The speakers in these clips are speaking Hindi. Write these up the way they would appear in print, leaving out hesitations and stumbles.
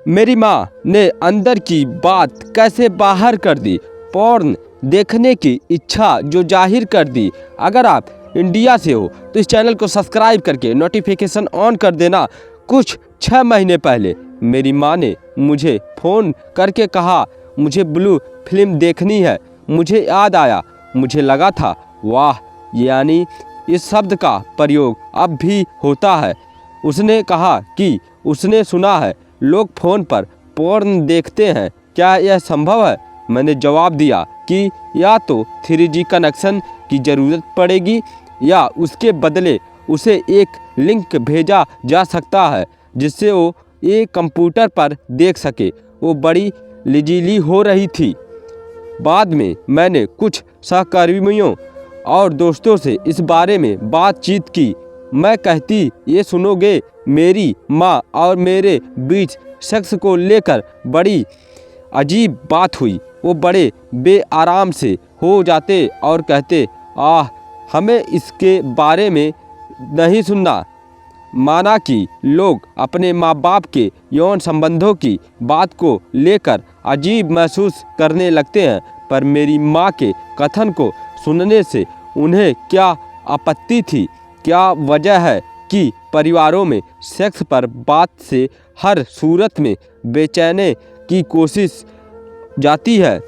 मेरी माँ ने अंदर की बात कैसे बाहर कर दी, पॉर्न देखने की इच्छा जो जाहिर कर दी। अगर आप इंडिया से हो तो इस चैनल को सब्सक्राइब करके नोटिफिकेशन ऑन कर देना। कुछ 6 महीने पहले मेरी माँ ने मुझे फ़ोन करके कहा मुझे ब्लू फिल्म देखनी है। मुझे याद आया, मुझे लगा था वाह, यानी इस शब्द का प्रयोग अब भी होता है। उसने कहा कि उसने सुना है लोग फ़ोन पर पोर्न देखते हैं, क्या यह संभव है? मैंने जवाब दिया कि या तो 3G कनेक्शन की ज़रूरत पड़ेगी या उसके बदले उसे एक लिंक भेजा जा सकता है जिससे वो ये कंप्यूटर पर देख सके। वो बड़ी लिजीली हो रही थी। बाद में मैंने कुछ सहकर्मियों और दोस्तों से इस बारे में बातचीत की। मैं कहती, ये सुनोगे, मेरी माँ और मेरे बीच सेक्स को लेकर बड़ी अजीब बात हुई। वो बड़े बेआराम से हो जाते और कहते, आह, हमें इसके बारे में नहीं सुनना। माना कि लोग अपने माँ बाप के यौन संबंधों की बात को लेकर अजीब महसूस करने लगते हैं, पर मेरी माँ के कथन को सुनने से उन्हें क्या आपत्ति थी? क्या वजह है कि परिवारों में सेक्स पर बात से हर सूरत में बेचैनी की कोशिश जाती है?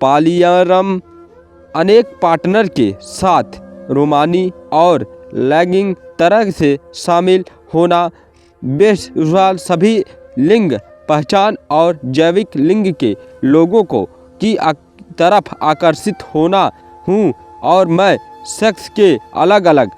पॉलीअमोरस अनेक पार्टनर के साथ रोमानी और लैंगिक तरह से शामिल होना, बेसुराल सभी लिंग पहचान और जैविक लिंग के लोगों को की तरफ आकर्षित होना हूँ। और मैं सेक्स के अलग अलग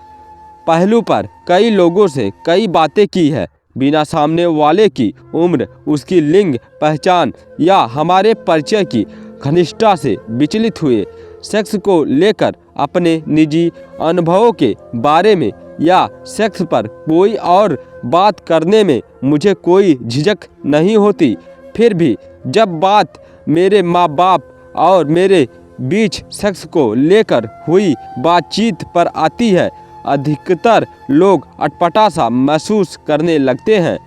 पहलू पर कई लोगों से कई बातें की है, बिना सामने वाले की उम्र, उसकी लिंग पहचान या हमारे परिचय की घनिष्ठता से विचलित हुए। सेक्स को लेकर अपने निजी अनुभवों के बारे में या सेक्स पर कोई और बात करने में मुझे कोई झिझक नहीं होती। फिर भी जब बात मेरे माँ बाप और मेरे बीच सेक्स को लेकर हुई बातचीत पर आती है, अधिकतर लोग अटपटा सा महसूस करने लगते हैं।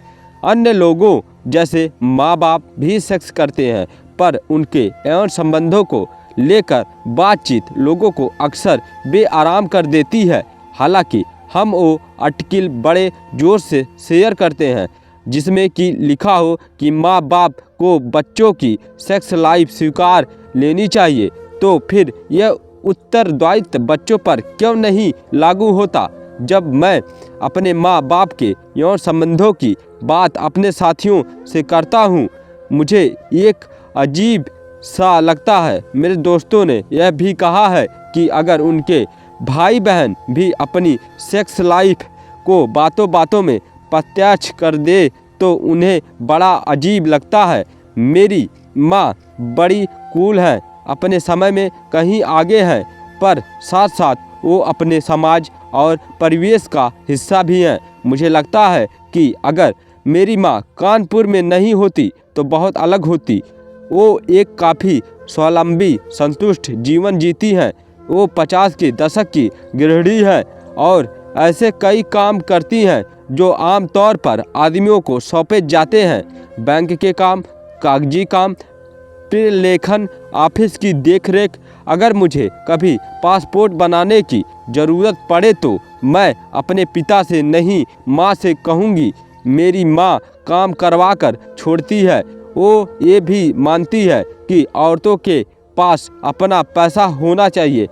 अन्य लोगों जैसे माँ बाप भी सेक्स करते हैं, पर उनके यौन संबंधों को लेकर बातचीत लोगों को अक्सर बेआराम कर देती है। हालांकि हम वो आर्टिकल बड़े जोर से शेयर करते हैं जिसमें कि लिखा हो कि माँ बाप को बच्चों की सेक्स लाइफ स्वीकार लेनी चाहिए, तो फिर यह उत्तरदायित्व बच्चों पर क्यों नहीं लागू होता? जब मैं अपने माँ बाप के यौन संबंधों की बात अपने साथियों से करता हूँ, मुझे एक अजीब सा लगता है। मेरे दोस्तों ने यह भी कहा है कि अगर उनके भाई बहन भी अपनी सेक्स लाइफ को बातों बातों में प्रत्यक्ष कर दे तो उन्हें बड़ा अजीब लगता है। मेरी माँ बड़ी कूल है, अपने समय में कहीं आगे हैं, पर साथ साथ वो अपने समाज और परिवेश का हिस्सा भी हैं। मुझे लगता है कि अगर मेरी माँ कानपुर में नहीं होती तो बहुत अलग होती। वो एक काफ़ी स्वावलंबी संतुष्ट जीवन जीती हैं। वो 50 के दशक की गृहिणी है और ऐसे कई काम करती हैं जो आमतौर पर आदमियों को सौंपे जाते हैं। बैंक के काम, कागजी काम, लेखन, ऑफिस की देखरेख। अगर मुझे कभी पासपोर्ट बनाने की ज़रूरत पड़े तो मैं अपने पिता से नहीं, माँ से कहूँगी। मेरी माँ काम करवा कर छोड़ती है। वो ये भी मानती है कि औरतों के पास अपना पैसा होना चाहिए।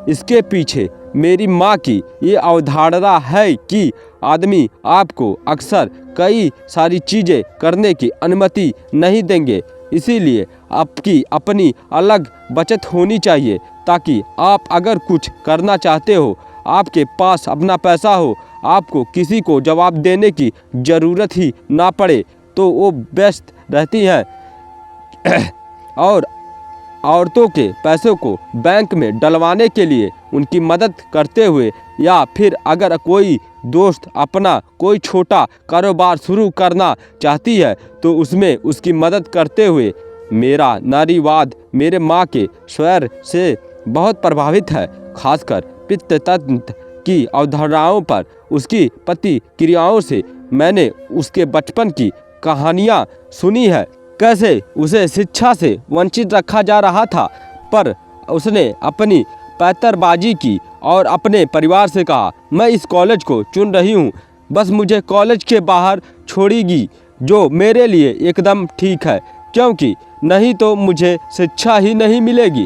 इसके पीछे मेरी माँ की ये अवधारणा है कि आदमी आपको अक्सर कई सारी चीज़ें करने की अनुमति नहीं देंगे, इसीलिए आपकी अपनी अलग बचत होनी चाहिए ताकि आप अगर कुछ करना चाहते हो, आपके पास अपना पैसा हो, आपको किसी को जवाब देने की ज़रूरत ही ना पड़े। तो वो व्यस्त रहती हैं और औरतों के पैसों को बैंक में डलवाने के लिए उनकी मदद करते हुए, या फिर अगर कोई दोस्त अपना कोई छोटा कारोबार शुरू करना चाहती है तो उसमें उसकी मदद करते हुए। मेरा नारीवाद मेरे माँ के स्वर से बहुत प्रभावित है, खासकर पितृतंत्र की अवधारणाओं पर उसकी प्रतिक्रियाओं से। मैंने उसके बचपन की कहानियाँ सुनी है, कैसे उसे शिक्षा से वंचित रखा जा रहा था, पर उसने अपनी पैतरबाजी की और अपने परिवार से कहा, मैं इस कॉलेज को चुन रही हूँ, बस मुझे कॉलेज के बाहर छोड़ेगी जो मेरे लिए एकदम ठीक है, क्योंकि नहीं तो मुझे शिक्षा ही नहीं मिलेगी।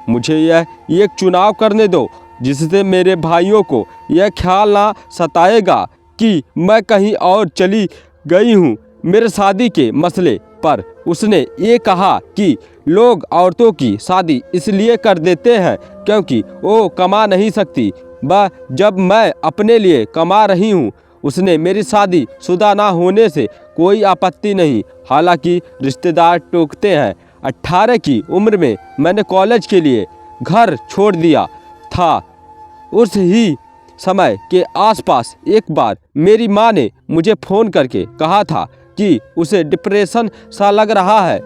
मुझे यह एक चुनाव करने दो जिससे मेरे भाइयों को यह ख्याल ना सताएगा कि मैं कहीं और चली गई हूँ। मेरे शादी के मसले पर उसने ये कहा कि लोग औरतों की शादी इसलिए कर देते हैं क्योंकि वो कमा नहीं सकती, जब मैं अपने लिए कमा रही हूँ। उसने मेरी शादी शुदा ना होने से कोई आपत्ति नहीं, हालांकि रिश्तेदार टोकते हैं। 18 की उम्र में मैंने कॉलेज के लिए घर छोड़ दिया था। उस ही समय के आसपास एक बार मेरी माँ ने मुझे फ़ोन करके कहा था कि उसे डिप्रेशन सा लग रहा है,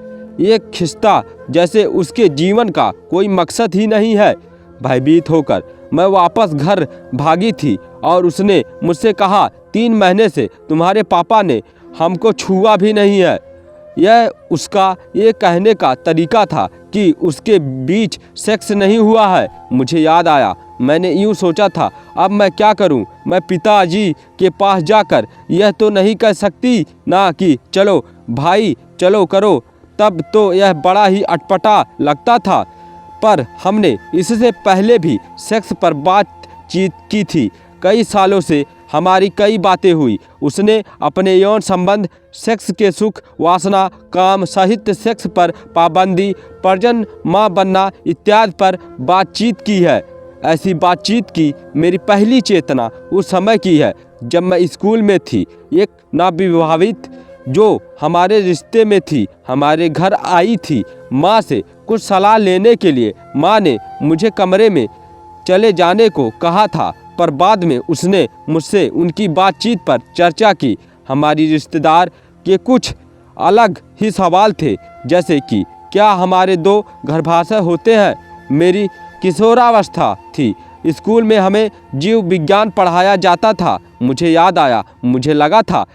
एक खिस्ता जैसे उसके जीवन का कोई मकसद ही नहीं है। भयभीत होकर मैं वापस घर भागी थी और उसने मुझसे कहा, 3 महीने से तुम्हारे पापा ने हमको छुआ भी नहीं है। यह उसका ये कहने का तरीका था कि उसके बीच सेक्स नहीं हुआ है। मुझे याद आया, मैंने यूँ सोचा था, अब मैं क्या करूं? मैं पिताजी के पास जाकर यह तो नहीं कह सकती ना कि चलो भाई चलो करो, तब तो यह बड़ा ही अटपटा लगता था। पर हमने इससे पहले भी सेक्स पर बातचीत की थी। कई सालों से हमारी कई बातें हुई। उसने अपने यौन संबंध, सेक्स के सुख, वासना, काम, साहित्य, सेक्स पर पाबंदी, प्रजन माँ बनना इत्यादि पर बातचीत की है। ऐसी बातचीत की मेरी पहली चेतना उस समय की है जब मैं स्कूल में थी। एक नवविवाहित जो हमारे रिश्ते में थी हमारे घर आई थी माँ से कुछ सलाह लेने के लिए। माँ ने मुझे कमरे में चले जाने को कहा था, पर बाद में उसने मुझसे उनकी बातचीत पर चर्चा की। हमारी रिश्तेदार के कुछ अलग ही सवाल थे, जैसे कि क्या हमारे 2 गर्भाशय होते हैं। मेरी किशोरावस्था थी, स्कूल में हमें जीव विज्ञान पढ़ाया जाता था। मुझे याद आया, मुझे लगा था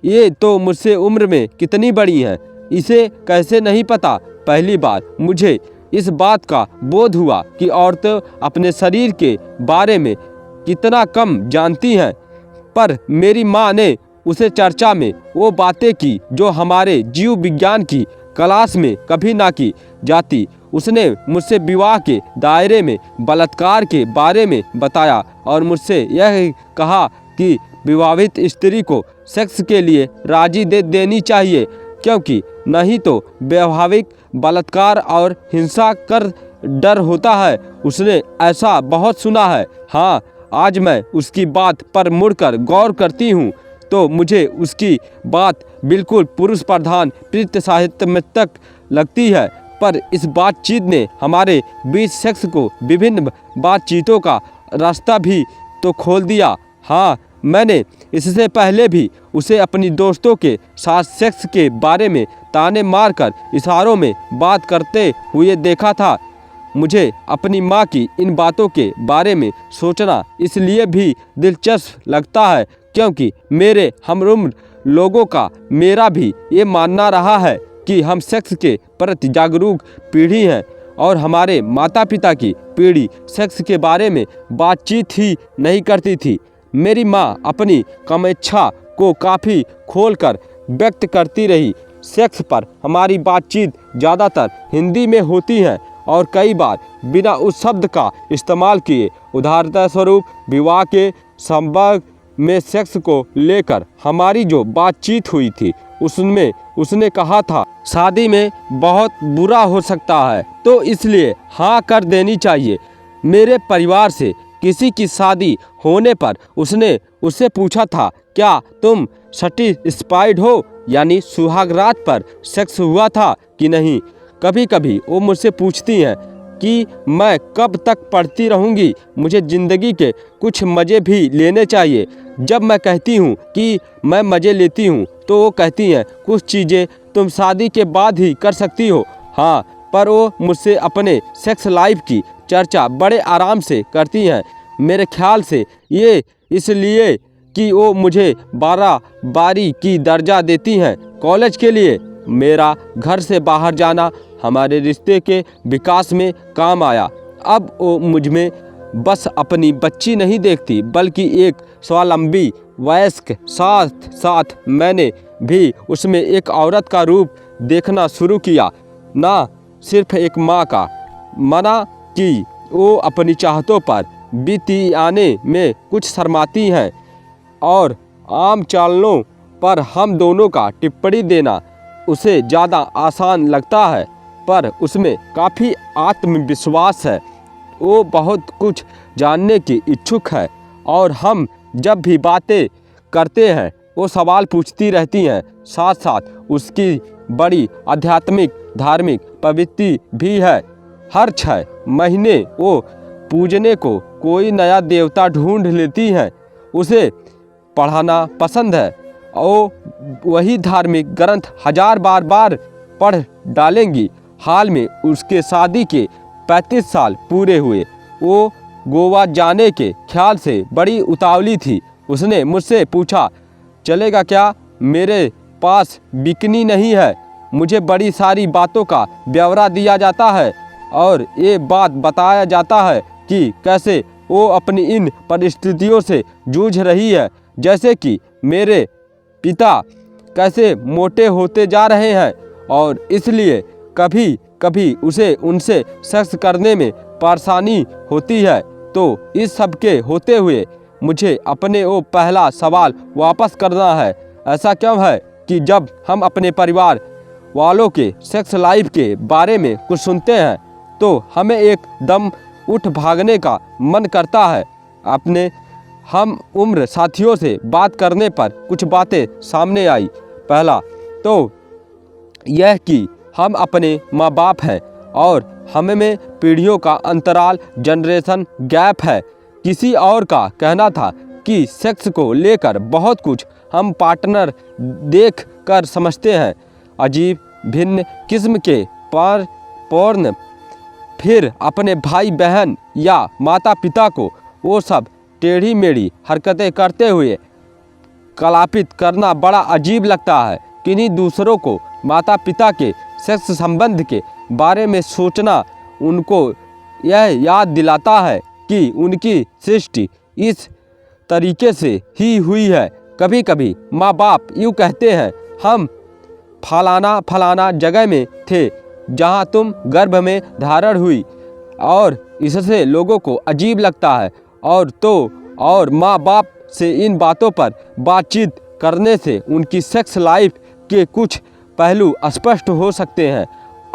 ये तो मुझसे उम्र में कितनी बड़ी हैं, इसे कैसे नहीं पता। पहली बार मुझे इस बात का बोध हुआ कि औरतें अपने शरीर के बारे में कितना कम जानती हैं, पर मेरी माँ ने उसे चर्चा में वो बातें की जो हमारे जीव विज्ञान की क्लास में कभी ना की जाती। उसने मुझसे विवाह के दायरे में बलात्कार के बारे में बताया और मुझसे यह कहा कि विवाहित स्त्री को सेक्स के लिए राजी दे देनी चाहिए, क्योंकि नहीं तो वैवाहिक बलात्कार और हिंसा कर डर होता है। उसने ऐसा बहुत सुना है। हाँ, आज मैं उसकी बात पर मुड़कर गौर करती हूँ तो मुझे उसकी बात बिल्कुल पुरुष प्रधान प्रीत साहित्य में तक लगती है। पर इस बातचीत ने हमारे बीच सेक्स को विभिन्न बातचीतों का रास्ता भी तो खोल दिया। हाँ, मैंने इससे पहले भी उसे अपनी दोस्तों के साथ सेक्स के बारे में ताने मारकर इशारों में बात करते हुए देखा था। मुझे अपनी माँ की इन बातों के बारे में सोचना इसलिए भी दिलचस्प लगता है क्योंकि मेरे हमउम्र लोगों का मेरा भी ये मानना रहा है कि हम सेक्स के प्रति जागरूक पीढ़ी हैं और हमारे माता पिता की पीढ़ी सेक्स के बारे में बातचीत ही नहीं करती थी। मेरी माँ अपनी कामेच्छा को काफ़ी खोलकर व्यक्त करती रही। सेक्स पर हमारी बातचीत ज़्यादातर हिंदी में होती है और कई बार बिना उस शब्द का इस्तेमाल किए। उदाहरण स्वरूप विवाह के संबंध में सेक्स को लेकर हमारी जो बातचीत हुई थी उसमें उसने कहा था, शादी में बहुत बुरा हो सकता है तो इसलिए हाँ कर देनी चाहिए। मेरे परिवार से किसी की शादी होने पर उसने उससे पूछा था, क्या तुम सैटिस्फाइड हो, यानी सुहागरात पर सेक्स हुआ था कि नहीं। कभी कभी वो मुझसे पूछती हैं कि मैं कब तक पढ़ती रहूँगी, मुझे ज़िंदगी के कुछ मज़े भी लेने चाहिए। जब मैं कहती हूँ कि मैं मज़े लेती हूँ तो वो कहती हैं, कुछ चीज़ें तुम शादी के बाद ही कर सकती हो। हाँ, पर वो मुझसे अपने सेक्स लाइफ की चर्चा बड़े आराम से करती हैं। मेरे ख्याल से ये इसलिए कि वो मुझे 12 बारी की दर्जा देती हैं कॉलेज के लिए मेरा घर से बाहर जाना हमारे रिश्ते के विकास में काम आया। अब वो मुझ में बस अपनी बच्ची नहीं देखती बल्कि एक स्वावलंबी वयस्क, साथ साथ मैंने भी उसमें एक औरत का रूप देखना शुरू किया, ना सिर्फ एक माँ का। मना कि वो अपनी चाहतों पर बीती आने में कुछ शर्माती हैं और आम चालों पर हम दोनों का टिप्पणी देना उसे ज़्यादा आसान लगता है, पर उसमें काफ़ी आत्मविश्वास है। वो बहुत कुछ जानने की इच्छुक है और हम जब भी बातें करते हैं वो सवाल पूछती रहती हैं। साथ साथ उसकी बड़ी आध्यात्मिक धार्मिक प्रवृत्ति भी है। हर 6 महीने वो पूजने को कोई नया देवता ढूंढ लेती हैं। उसे पढ़ाना पसंद है। वो वही धार्मिक ग्रंथ 1000 बार पढ़ डालेंगी। हाल में उसके शादी के 35 साल पूरे हुए। वो गोवा जाने के ख्याल से बड़ी उतावली थी। उसने मुझसे पूछा, चलेगा क्या? मेरे पास बिकनी नहीं है। मुझे बड़ी सारी बातों का ब्यौरा दिया जाता है और ये बात बताया जाता है कि कैसे वो अपनी इन परिस्थितियों से जूझ रही है, जैसे कि मेरे पिता कैसे मोटे होते जा रहे हैं और इसलिए कभी कभी उसे उनसे सेक्स करने में परेशानी होती है। तो इस सब के होते हुए मुझे अपने वो पहला सवाल वापस करना है। ऐसा क्यों है कि जब हम अपने परिवार वालों के सेक्स लाइफ के बारे में कुछ सुनते हैं तो हमें एक दम उठ भागने का मन करता है। अपने हम उम्र साथियों से बात करने पर कुछ बातें सामने आई। पहला तो यह कि हम अपने माँ बाप हैं और हमें में पीढ़ियों का अंतराल, जनरेशन गैप है। किसी और का कहना था कि सेक्स को लेकर बहुत कुछ हम पार्टनर देख कर समझते हैं, अजीब भिन्न किस्म के पोर्न, फिर अपने भाई बहन या माता पिता को वो सब टेढ़ी मेढ़ी हरकतें करते हुए कलापित करना बड़ा अजीब लगता है। किन्हीं दूसरों को माता पिता के सेक्स संबंध के बारे में सोचना उनको यह याद दिलाता है कि उनकी सृष्टि इस तरीके से ही हुई है। कभी कभी माँ बाप यूँ कहते हैं, हम फलाना फलाना जगह में थे जहाँ तुम गर्भ में धारण हुई, और इससे लोगों को अजीब लगता है। और माँ बाप से इन बातों पर बातचीत करने से उनकी सेक्स लाइफ के कुछ पहलू स्पष्ट हो सकते हैं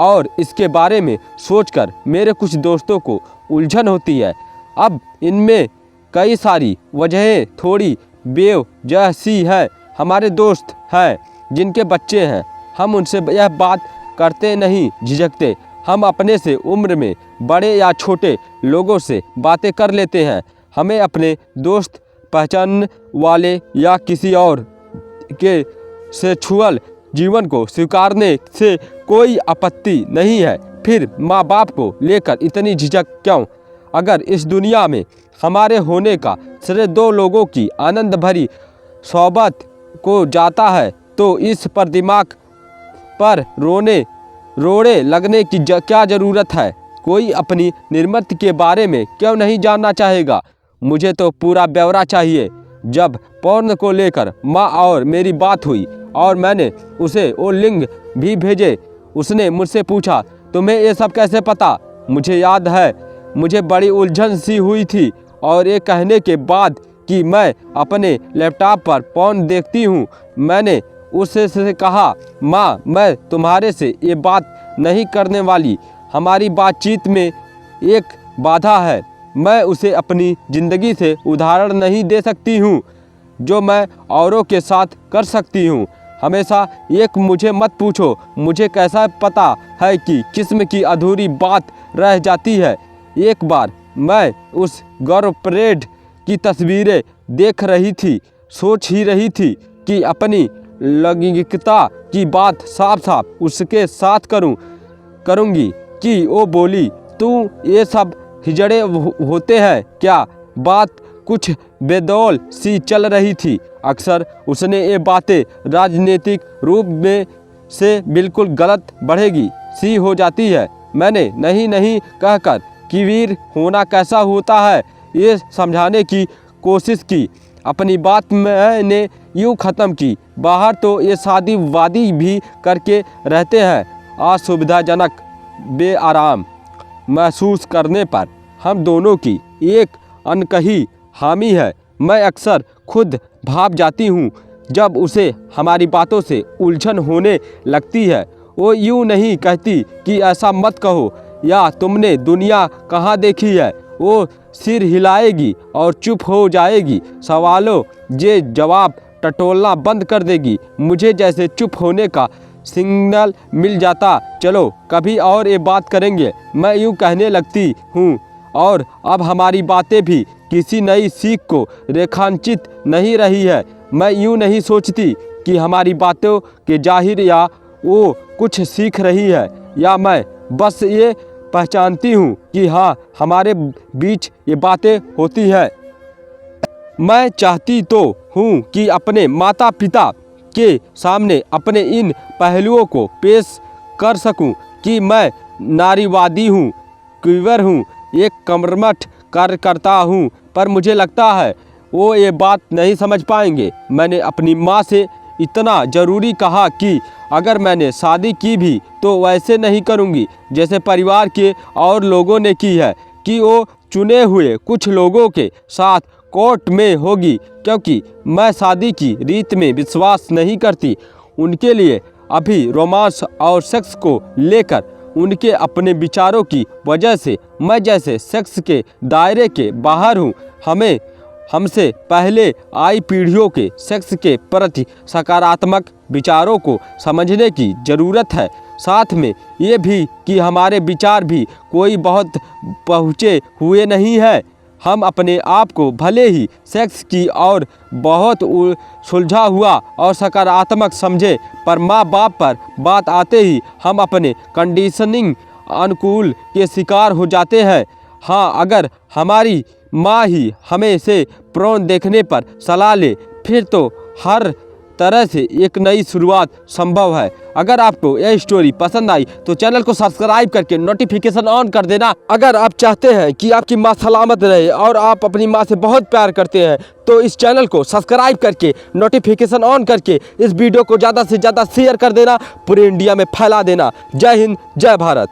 और इसके बारे में सोचकर मेरे कुछ दोस्तों को उलझन होती है। अब इनमें कई सारी वजहें थोड़ी बेवजह सी हैं। हमारे दोस्त हैं जिनके बच्चे हैं, हम उनसे यह बात करते नहीं झिझकते। हम अपने से उम्र में बड़े या छोटे लोगों से बातें कर लेते हैं। हमें अपने दोस्त पहचान वाले या किसी और के सेक्सुअल जीवन को स्वीकारने से कोई आपत्ति नहीं है। फिर माँ बाप को लेकर इतनी झिझक क्यों? अगर इस दुनिया में हमारे होने का श्रेय 2 लोगों की आनंद भरी सोबत को जाता है तो इस पर दिमाग पर रोड़े लगने की क्या ज़रूरत है? कोई अपनी निर्मित के बारे में क्यों नहीं जानना चाहेगा? मुझे तो पूरा ब्यौरा चाहिए। जब पोर्न को लेकर माँ और मेरी बात हुई और मैंने उसे वो लिंक भी भेजे, उसने मुझसे पूछा, तुम्हें ये सब कैसे पता? मुझे याद है मुझे बड़ी उलझन सी हुई थी और ये कहने के बाद कि मैं अपने लैपटॉप पर पोर्न देखती हूँ, मैंने उससे कहा, माँ मैं तुम्हारे से ये बात नहीं करने वाली। हमारी बातचीत में एक बाधा है। मैं उसे अपनी ज़िंदगी से उदाहरण नहीं दे सकती हूँ जो मैं औरों के साथ कर सकती हूँ। हमेशा एक मुझे मत पूछो, मुझे कैसा पता है कि किस्म की अधूरी बात रह जाती है। एक बार मैं उस गौरव परेड की तस्वीरें देख रही थी, सोच ही रही थी कि अपनी लैंगिकता की बात साफ साफ उसके साथ करूँगी कि वो बोली, तू ये सब हिजड़े होते हैं क्या? बात कुछ बेदौल सी चल रही थी। अक्सर उसने ये बातें राजनीतिक रूप में से बिल्कुल गलत बढ़ेगी सी हो जाती है। मैंने नहीं कहकर कि वीर होना कैसा होता है ये समझाने की कोशिश की। अपनी बात मैंने यूँ ख़त्म की, बाहर तो ये शादी वादी भी करके रहते हैं। असुविधाजनक बेआराम महसूस करने पर हम दोनों की एक अनकही हामी है। मैं अक्सर खुद भाप जाती हूँ जब उसे हमारी बातों से उलझन होने लगती है। वो यूँ नहीं कहती कि ऐसा मत कहो या तुमने दुनिया कहाँ देखी है। वो सिर हिलाएगी और चुप हो जाएगी। सवालों जे जवाब टटोलना बंद कर देगी। मुझे जैसे चुप होने का सिग्नल मिल जाता, चलो कभी और ये बात करेंगे, मैं यूँ कहने लगती हूँ। और अब हमारी बातें भी किसी नई सीख को रेखांकित नहीं रही है। मैं यूँ नहीं सोचती कि हमारी बातों के जाहिर या वो कुछ सीख रही है, या मैं बस ये पहचानती हूँ कि हाँ हमारे बीच ये बातें होती हैं। मैं चाहती तो हूँ कि अपने माता पिता के सामने अपने इन पहलुओं को पेश कर सकूँ कि मैं नारीवादी हूँ, क्वीर हूँ, एक कर्मठ कार्यकर्ता हूँ, पर मुझे लगता है वो ये बात नहीं समझ पाएंगे। मैंने अपनी माँ से इतना ज़रूरी कहा कि अगर मैंने शादी की भी तो वैसे नहीं करूँगी जैसे परिवार के और लोगों ने की है, कि वो चुने हुए कुछ लोगों के साथ कोर्ट में होगी, क्योंकि मैं शादी की रीत में विश्वास नहीं करती। उनके लिए अभी रोमांस और सेक्स को लेकर उनके अपने विचारों की वजह से मैं जैसे सेक्स के दायरे के बाहर हूँ। हमसे पहले आई पीढ़ियों के सेक्स के प्रति सकारात्मक विचारों को समझने की ज़रूरत है। साथ में ये भी कि हमारे विचार भी कोई बहुत पहुँचे हुए नहीं है। हम अपने आप को भले ही सेक्स की और बहुत सुलझा हुआ और सकारात्मक समझे, पर माँ बाप पर बात आते ही हम अपने कंडीशनिंग अनुकूल के शिकार हो जाते हैं। हाँ, अगर हमारी माँ ही हमें से प्रोन देखने पर सलाह ले, फिर तो हर तरह से एक नई शुरुआत संभव है। अगर आपको यह स्टोरी पसंद आई तो चैनल को सब्सक्राइब करके नोटिफिकेशन ऑन कर देना। अगर आप चाहते हैं कि आपकी माँ सलामत रहे और आप अपनी माँ से बहुत प्यार करते हैं तो इस चैनल को सब्सक्राइब करके नोटिफिकेशन ऑन करके इस वीडियो को ज़्यादा से ज़्यादा शेयर कर देना, पूरे इंडिया में फैला देना। जय हिंद, जय भारत।